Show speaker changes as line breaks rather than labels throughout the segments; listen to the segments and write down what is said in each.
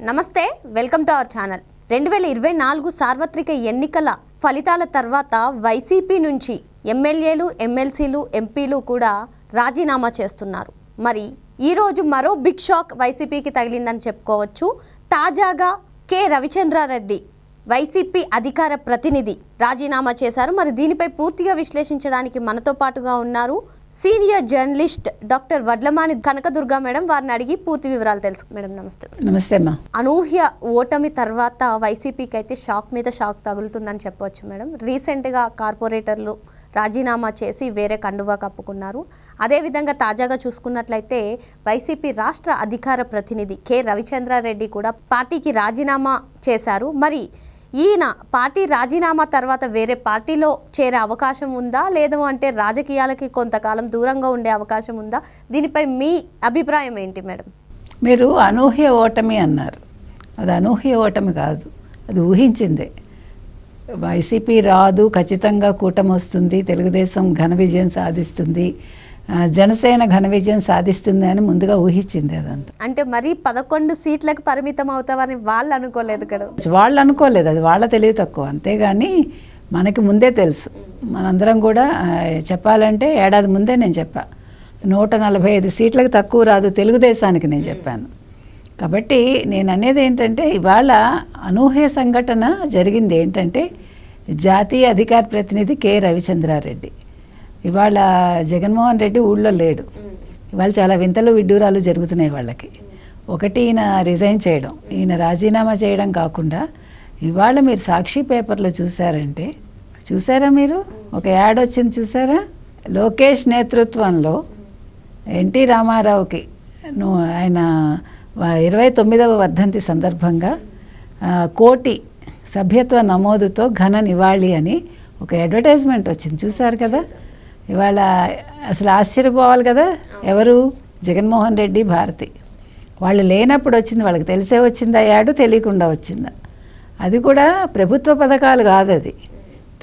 నమస్తే, welcome to our channel. 2024 సార్వత్రిక ఎన్నికల ఫలితాల తర్వాత వైసీపీ నుంచి ఎమ్మెల్యేలు, ఎమ్మెల్సీలు, ఎంపీలు కూడా రాజీనామా చేస్తున్నారు. మరి ఈరోజు మరో బిగ్ షాక్ వైసీపీకి తగిలిందని చెప్పుకోవచ్చు. తాజాగా కె రవిచంద్రారెడ్డి వైసీపీ అధికార ప్రతినిధి రాజీనామా చేశారు. మరి దీనిపై పూర్తిగా విశ్లేషించడానికి మనతో పాటుగా ఉన్నారు senior journalist doctor Vadlamani Kanakadurga madam. వారిని అడిగి పూర్తి వివరాలు తెలుసు. మేడం నమస్తే.
నమస్తే అమ్మా.
అనూహ్య ఓటమి తర్వాత వైసీపీకి అయితే షాక్ మీద షాక్ తగులుతుందని చెప్పవచ్చు మేడం. రీసెంట్గా కార్పొరేటర్లు రాజీనామా చేసి వేరే కండువా కప్పుకున్నారు. అదేవిధంగా తాజాగా చూసుకున్నట్లయితే వైసీపీ రాష్ట్ర అధికార ప్రతినిధి కె రవిచంద్రారెడ్డి కూడా పార్టీకి రాజీనామా చేశారు. మరి ఈయన పార్టీ రాజీనామా తర్వాత వేరే పార్టీలో చేరే అవకాశం ఉందా, లేదు అంటే రాజకీయాలకి కొంతకాలం దూరంగా ఉండే అవకాశం ఉందా? దీనిపై మీ అభిప్రాయం ఏంటి మేడం?
మీరు అనూహ్య ఓటమి అన్నారు. అది అనూహ్య ఓటమి కాదు, అది ఊహించిందే. వైసీపీ రాదు, ఖచ్చితంగా కూటమి వస్తుంది, తెలుగుదేశం ఘన విజయం సాధిస్తుంది, జనసేన ఘన విజయం సాధిస్తుంది అని ముందుగా ఊహించింది. అదంతా
అంటే మరి 11 సీట్లకు పరిమితం అవుతామని వాళ్ళు అనుకోలేదు కదా.
వాళ్ళు అనుకోలేదు, అది వాళ్ళ తెలివి తక్కువ. అంతేగాని మనకి ముందే తెలుసు. మనందరం కూడా చెప్పాలంటే ఏడాది ముందే నేను చెప్పా 145 సీట్లకు తక్కువ రాదు తెలుగుదేశానికి నేను చెప్పాను. కాబట్టి నేను అనేది ఏంటంటే ఇవాళ అనూహ్య సంఘటన జరిగింది. ఏంటంటే జాతీయ అధికార ప్రతినిధి కె రవిచంద్రారెడ్డి ఇవాళ జగన్మోహన్ రెడ్డి ఊళ్ళో లేడు. ఇవాళ చాలా వింతలు విడ్డూరాలు జరుగుతున్నాయి వాళ్ళకి. ఒకటి ఈయన రిజైన్ చేయడం, ఈయన రాజీనామా చేయడం కాకుండా ఇవాళ మీరు సాక్షి పేపర్లో చూసారంటే, చూసారా మీరు? ఒక యాడ్ వచ్చింది చూసారా? లోకేష్ నేతృత్వంలో ఎన్టీ రామారావుకి ఆయన 29వ వర్ధంతి సందర్భంగా 1 కోటి సభ్యత్వ నమోదుతో ఘన నివాళి అని ఒక అడ్వర్టైజ్మెంట్ వచ్చింది. చూసారు కదా? ఇవాళ అసలు ఆశ్చర్యపోవాలి కదా. ఎవరు? జగన్మోహన్ రెడ్డి, భారతి. వాళ్ళు లేనప్పుడు వచ్చింది. వాళ్ళకి తెలిసే వచ్చిందా యాడ్, తెలియకుండా వచ్చిందా? అది కూడా ప్రభుత్వ పథకాలు కాదు, అది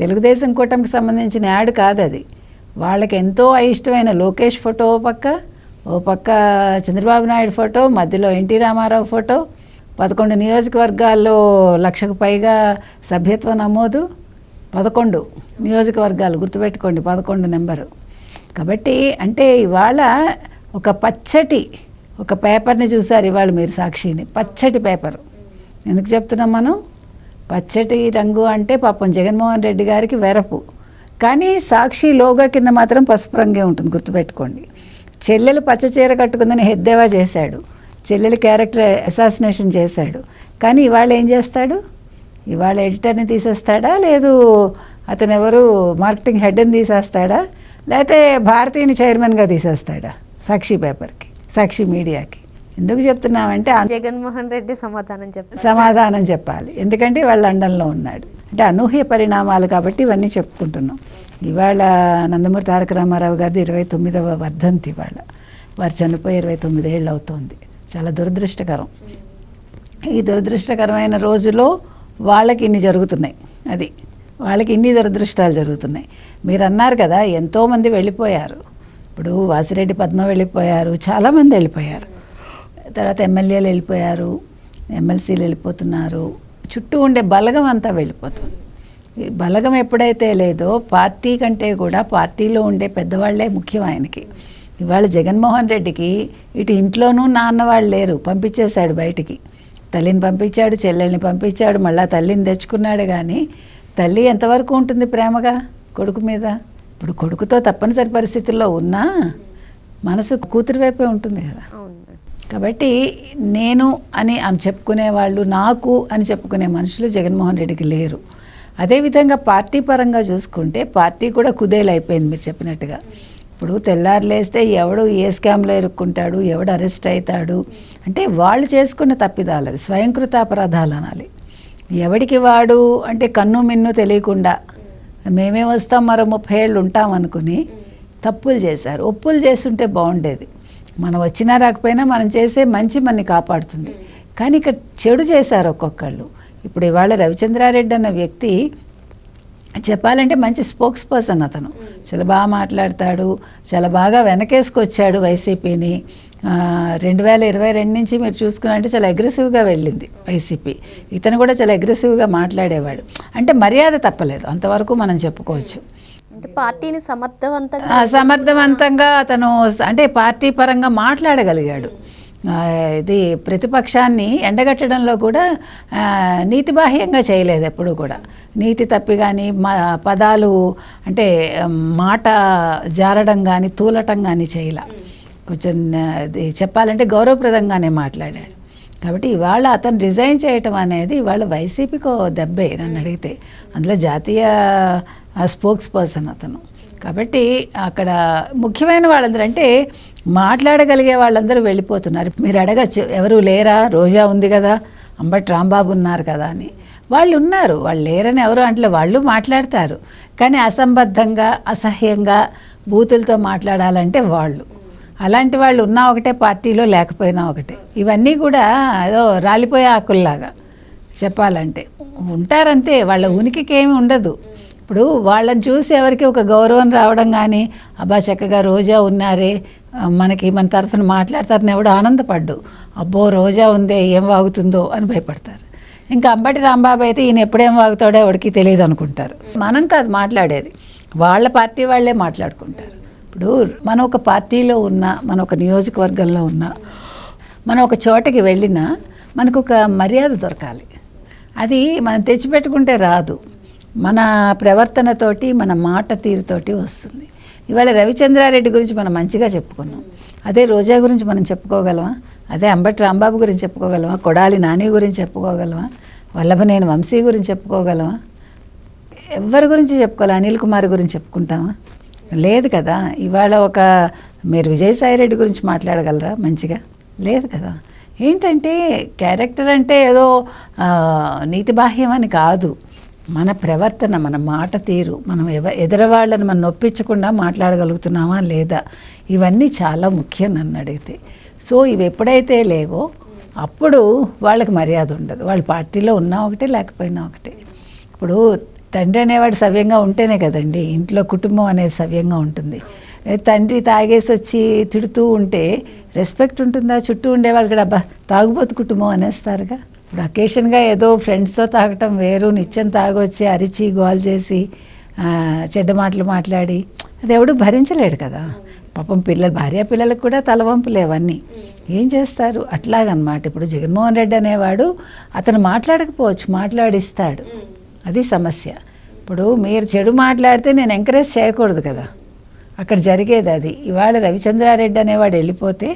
తెలుగుదేశం కూటమికి సంబంధించిన యాడ్ కాదు. అది వాళ్ళకి ఎంతో అయిష్టమైన లోకేష్ ఫోటో ఓ పక్క చంద్రబాబు నాయుడు ఫోటో, మధ్యలో ఎన్టీ రామారావు ఫోటో, 11 నియోజకవర్గాల్లో 1,00,000కు పైగా సభ్యత్వ నమోదు, 11 నియోజకవర్గాలు గుర్తుపెట్టుకోండి, 11 నెంబరు. కాబట్టి అంటే ఇవాళ ఒక పచ్చటి ఒక పేపర్ని చూసారు ఇవాళ మీరు సాక్షిని. పచ్చటి పేపరు. ఎందుకు చెప్తున్నాం మనం పచ్చటి రంగు అంటే? పాపం జగన్మోహన్ రెడ్డి గారికి వెరపు, కానీ సాక్షి లోగో కింద మాత్రం పసుపు రంగే ఉంటుంది, గుర్తుపెట్టుకోండి. చెల్లెలు పచ్చ చీర కట్టుకుందని హెద్దేవా చేశాడు, చెల్లెలు క్యారెక్టర్ అసాసినేషన్ చేశాడు. కానీ ఇవాళ ఏం చేస్తాడు? ఇవాళ ఎడిటర్ని తీసేస్తాడా, లేదు అతను ఎవరు మార్కెటింగ్ హెడ్ని తీసేస్తాడా, లేకపోతే భారతీయుని చైర్మన్గా తీసేస్తాడా సాక్షి పేపర్కి, సాక్షి మీడియాకి? ఎందుకు చెప్తున్నామంటే
జగన్మోహన్ రెడ్డి
సమాధానం చెప్పాలి. ఎందుకంటే వాళ్ళు లండన్లో ఉన్నాడు. అంటే అనూహ్య పరిణామాలు కాబట్టి ఇవన్నీ చెప్పుకుంటున్నాం. ఇవాళ నందమూరి తారక రామారావు గారిది 29వ వర్ధంతి. ఇవాళ వారు చనిపోయి 29 ఏళ్ళు అవుతోంది. చాలా దురదృష్టకరం. ఈ దురదృష్టకరమైన రోజులో వాళ్ళకి ఇన్ని జరుగుతున్నాయి. అది వాళ్ళకి ఇన్ని దురదృష్టాలు జరుగుతున్నాయి. మీరు అన్నారు కదా ఎంతోమంది వెళ్ళిపోయారు. ఇప్పుడు వాసిరెడ్డి పద్మ వెళ్ళిపోయారు, చాలామంది వెళ్ళిపోయారు. తర్వాత ఎమ్మెల్యేలు వెళ్ళిపోయారు, ఎమ్మెల్సీలు వెళ్ళిపోతున్నారు, చుట్టూ ఉండే బలగం అంతా వెళ్ళిపోతుంది. ఈ బలగం ఎప్పుడైతే లేదో పార్టీ కంటే కూడా పార్టీలో ఉండే పెద్దవాళ్లే ముఖ్యం ఆయనకి. ఇవాళ జగన్మోహన్ రెడ్డికి ఇటు ఇంట్లోనూ నాన్న వాళ్ళు లేరు, పంపించేశాడు బయటికి. తల్లిని పంపించాడు, చెల్లెల్ని పంపించాడు, మళ్ళీ తల్లిని తెచ్చుకున్నాడు. కానీ తల్లి ఎంతవరకు ఉంటుంది ప్రేమగా కొడుకు మీద? ఇప్పుడు కొడుకుతో తప్పనిసరి పరిస్థితుల్లో ఉన్నా మనసు కూతురు వైపే ఉంటుంది కదా. కాబట్టి నేను అని చెప్పుకునే వాళ్ళు, నాకు అని చెప్పుకునే మనుషులు జగన్మోహన్ రెడ్డికి లేరు. అదేవిధంగా పార్టీ పరంగా చూసుకుంటే పార్టీ కూడా కుదేలైపోయింది మీరు చెప్పినట్టుగా. ఇప్పుడు తెల్లారులేస్తే ఎవడు ఏ స్కామ్లో ఇరుక్కుంటాడు, ఎవడు అరెస్ట్ అవుతాడు అంటే వాళ్ళు చేసుకున్న తప్పిదాలు, అది స్వయంకృత అపరాధాలు అనాలి. ఎవడికి వాడు అంటే కన్ను మిన్ను తెలియకుండా మేమే వస్తాం మరో 30 ఏళ్ళు ఉంటాం అనుకుని తప్పులు చేశారు. ఒప్పులు చేస్తుంటే బాగుండేది. మనం వచ్చినా రాకపోయినా మనం చేసే మంచి మనని కాపాడుతుంది. కానీ ఇక్కడ చెడు చేశారు ఒక్కొక్కళ్ళు. ఇప్పుడు ఇవాళ రవిచంద్రారెడ్డి అన్న వ్యక్తి చెప్పాలంటే మంచి స్పోక్స్ పర్సన్. అతను చాలా బాగా మాట్లాడతాడు, చాలా బాగా వెనకేసుకొచ్చాడు వైసీపీని. 2022 నుంచి మీరు చూసుకున్నారంటే చాలా అగ్రెసివ్గా వెళ్ళింది వైసీపీ. ఇతను కూడా చాలా అగ్రెసివ్గా మాట్లాడేవాడు. అంటే మర్యాద తప్పలేదు అంతవరకు మనం చెప్పుకోవచ్చు.
అంటే పార్టీని
సమర్థవంతంగా అతను అంటే పార్టీ పరంగా మాట్లాడగలిగాడు. ఇది ప్రతిపక్షాన్ని ఎండగట్టడంలో కూడా నీతిబాహ్యంగా చేయలేదు ఎప్పుడు కూడా. నీతి తప్పి కానీ పదాలు అంటే మాట జారడం కానీ తూలటం కానీ చేయలే. కొంచెం చెప్పాలంటే గౌరవప్రదంగానే మాట్లాడాడు. కాబట్టి ఇవాళ అతను రిజైన్ చేయటం అనేది ఇవాళ వైసీపీకి దెబ్బే నన్ను అడిగితే. అందులో జాతీయ స్పోక్స్ పర్సన్ అతను. కాబట్టి అక్కడ ముఖ్యమైన వాళ్ళందరూ అంటే మాట్లాడగలిగే వాళ్ళందరూ వెళ్ళిపోతున్నారు. మీరు అడగచ్చు ఎవరు లేరా, రోజా ఉంది కదా, అంబటి రాంబాబు ఉన్నారు కదా అని. వాళ్ళు ఉన్నారు, వాళ్ళు లేరని ఎవరు అంటే వాళ్ళు మాట్లాడతారు. కానీ అసంబద్ధంగా అసహ్యంగా బూతులతో మాట్లాడాలంటే వాళ్ళు అలాంటి వాళ్ళు ఉన్నా ఒకటే, పార్టీలో లేకపోయినా ఒకటే. ఇవన్నీ కూడా ఏదో రాలిపోయే ఆకుల్లాగా చెప్పాలంటే ఉంటారంతే, వాళ్ళ ఉనికికి ఏమి ఉండదు. ఇప్పుడు వాళ్ళని చూసి ఎవరికి ఒక గౌరవం రావడం కానీ, అబ్బా చక్కగా రోజా ఉన్నారే మన తరఫున మాట్లాడతారని ఎవడు ఆనందపడ్డు. అబ్బో రోజా ఉందే ఏం వాగుతుందో అని భయపడతారు. ఇంకా అంబటి రాంబాబు అయితే ఈయన ఎప్పుడేం వాగుతాడో ఎవరికి తెలియదు అనుకుంటారు. మనం కాదు మాట్లాడేది, వాళ్ళ పార్టీ వాళ్ళే మాట్లాడుకుంటారు. ఇప్పుడు మనం ఒక పార్టీలో ఉన్నా, మన ఒక నియోజకవర్గంలో ఉన్నా, మనం ఒక చోటకి వెళ్ళినా మనకు ఒక మర్యాద దొరకాలి. అది మనం తెచ్చిపెట్టుకుంటే రాదు, మన ప్రవర్తనతోటి మన మాట తీరుతోటి వస్తుంది. ఇవాళ రవిచంద్రారెడ్డి గురించి మనం మంచిగా చెప్పుకున్నాం. అదే రోజా గురించి మనం చెప్పుకోగలమా? అదే అంబటి రాంబాబు గురించి చెప్పుకోగలమా? కొడాలి నాని గురించి చెప్పుకోగలమా? వల్లభనేని వంశీ గురించి చెప్పుకోగలమా? ఎవరి గురించి చెప్పుకోవాలి? అనిల్ కుమార్ గురించి చెప్పుకుంటామా? లేదు కదా. ఇవాళ మీరు విజయసాయిరెడ్డి గురించి మాట్లాడగలరా మంచిగా? లేదు కదా. ఏంటంటే క్యారెక్టర్ అంటే ఏదో నీతిబాహ్యం అని కాదు, మన ప్రవర్తన, మన మాట తీరు, మనం ఎదురవాళ్ళని మనం నొప్పించకుండా మాట్లాడగలుగుతున్నామా లేదా, ఇవన్నీ చాలా ముఖ్యం నన్ను అడిగితే. సో ఇవి ఎప్పుడైతే లేవో అప్పుడు వాళ్ళకి మర్యాద ఉండదు. వాళ్ళ పార్టీలో ఉన్నా ఒకటే, లేకపోయినా ఒకటే. ఇప్పుడు తండ్రి అనేవాడు సవ్యంగా ఉంటేనే కదండి ఇంట్లో కుటుంబం అనేది సవ్యంగా ఉంటుంది. తండ్రి తాగేసి వచ్చి తిడుతూ ఉంటే రెస్పెక్ట్ ఉంటుందా? చుట్టూ ఉండేవాళ్ళు కూడా అబ్బా తాగుబోతు కుటుంబం అనేస్తారుగా. ఇప్పుడు అకేషన్గా ఏదో ఫ్రెండ్స్తో తాగటం వేరు, నిత్యం తాగొచ్చి అరిచి గోల్ చేసి చెడ్డ మాటలు మాట్లాడి అది ఎవడు భరించలేడు కదా. పాపం భార్య పిల్లలకు కూడా తలవంపులు అవన్నీ ఏం చేస్తారు అట్లాగనమాట. ఇప్పుడు జగన్మోహన్ రెడ్డి అనేవాడు అతను మాట్లాడకపోవచ్చు, మాట్లాడిస్తాడు, అది సమస్య. ఇప్పుడు మీరు చెడు మాట్లాడితే నేను ఎంకరేజ్ చేయకూడదు కదా, అక్కడ జరిగేది అది. ఇవాళ రవిచంద్రారెడ్డి అనేవాడు వెళ్ళిపోతే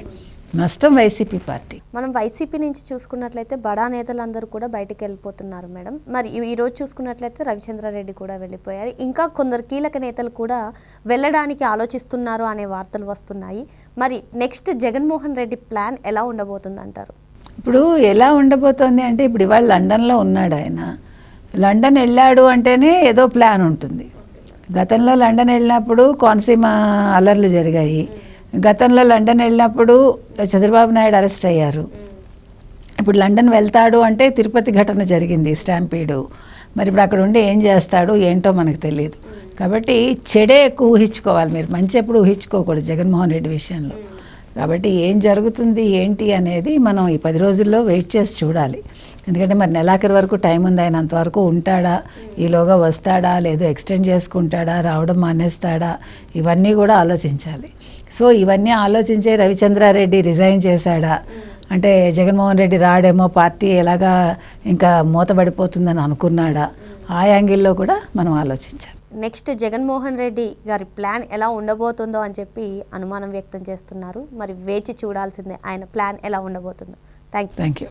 నష్టం వైసీపీ పార్టీ.
మనం వైసీపీ నుంచి చూసుకున్నట్లయితే బడా నేతలందరూ కూడా బయటకు వెళ్ళిపోతున్నారు మేడం. మరి ఈరోజు చూసుకున్నట్లయితే రవిచంద్రారెడ్డి కూడా వెళ్ళిపోయారు. ఇంకా కొందరు కీలక నేతలు కూడా వెళ్ళడానికి ఆలోచిస్తున్నారు అనే వార్తలు వస్తున్నాయి. మరి నెక్స్ట్ జగన్మోహన్ రెడ్డి ప్లాన్ ఎలా ఉండబోతుంది అంటారు?
ఇప్పుడు ఎలా ఉండబోతోంది అంటే, ఇప్పుడు ఇవాళ లండన్లో ఉన్నాడు ఆయన. లండన్ వెళ్ళాడు అంటేనే ఏదో ప్లాన్ ఉంటుంది. గతంలో లండన్ వెళ్ళినప్పుడు కోనసీమ అల్లర్లు జరిగాయి. గతంలో లండన్ వెళ్ళినప్పుడు చంద్రబాబు నాయుడు అరెస్ట్ అయ్యారు. ఇప్పుడు లండన్ వెళ్తాడు అంటే తిరుపతి ఘటన జరిగింది, స్టాంపీడు. మరి ఇప్పుడు అక్కడ ఉండి ఏం చేస్తాడు ఏంటో మనకు తెలియదు. కాబట్టి చెడే ఎక్కువ ఊహించుకోవాలి, మీరు మంచి ఎప్పుడు ఊహించుకోకూడదు జగన్మోహన్ రెడ్డి విషయంలో. కాబట్టి ఏం జరుగుతుంది ఏంటి అనేది మనం ఈ 10 రోజుల్లో వెయిట్ చేసి చూడాలి. ఎందుకంటే మరి నెలాఖరు వరకు టైం ఉంది, ఆయన అంతవరకు ఉంటాడా, ఈలోగా వస్తాడా, లేదో ఎక్స్టెండ్ చేసుకుంటాడా, రావడం మానేస్తాడా, ఇవన్నీ కూడా ఆలోచించాలి. సో ఇవన్నీ ఆలోచించే రవిచంద్రారెడ్డి రిజైన్ చేశాడా అంటే జగన్మోహన్ రెడ్డి రాడేమో, పార్టీ ఎలాగా ఇంకా మూతబడిపోతుందని అనుకున్నాడా, ఆ యాంగిల్లో కూడా మనం ఆలోచించాలి.
నెక్స్ట్ జగన్మోహన్ రెడ్డి గారి ప్లాన్ ఎలా ఉండబోతుందో అని చెప్పి అనుమానం వ్యక్తం చేస్తున్నారు. మరి వేచి చూడాల్సిందే ఆయన ప్లాన్ ఎలా ఉండబోతుందో. Thank you.